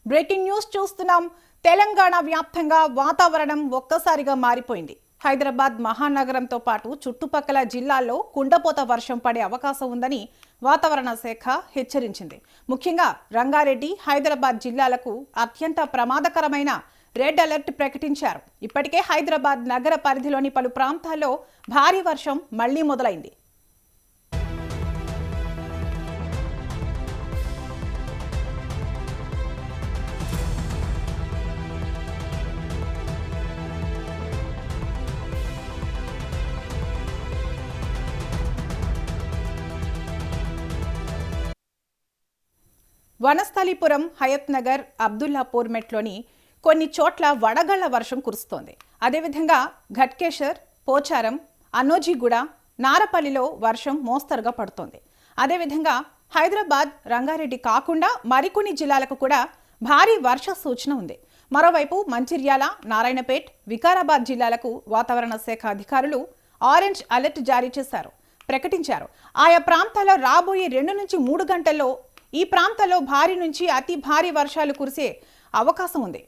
Breaking news చూస్తున్నాం. తెలంగాణ వ్యాప్తంగా వాతావరణం ఒక్కసారిగా మారిపోయింది. హైదరాబాద్ మహానగరంతో పాటు చుట్టుపక్కల జిల్లాల్లో కుండపోత వర్షం పడే అవకాశం ఉందని వాతావరణ శాఖ హెచ్చరించింది. ముఖ్యంగా రంగారెడ్డి, హైదరాబాద్ జిల్లాలకు అత్యంత ప్రమాదకరమైన రెడ్ అలర్ట్ ప్రకటించారు. ఇప్పటికే హైదరాబాద్ నగర పరిధిలోని పలు ప్రాంతాల్లో భారీ వర్షం మళ్లీ మొదలైంది. వనస్థలిపురం, హయత్ నగర్, అబ్దుల్లాపూర్ మెట్లోని కొన్ని చోట్ల వడగళ్ల వర్షం కురుస్తోంది. అదేవిధంగా ఘట్కేసర్, పోచారం, అన్నోజీగూడ, నారపల్లిలో వర్షం మోస్తరుగా పడుతోంది. అదేవిధంగా హైదరాబాద్, రంగారెడ్డి కాకుండా మరికొన్ని జిల్లాలకు కూడా భారీ వర్ష సూచన ఉంది. మరోవైపు మంచిర్యాల, నారాయణపేట్, వికారాబాద్ జిల్లాలకు వాతావరణ శాఖ అధికారులు ఆరెంజ్ అలర్ట్ జారీ ప్రకటించారు. ఆయా ప్రాంతాల్లో రాబోయే 2 నుంచి 3 గంటల్లో ఈ ప్రాంతాల్లో భారీ నుంచి అతి భారీ వర్షాలు కురిసే అవకాశం ఉంది.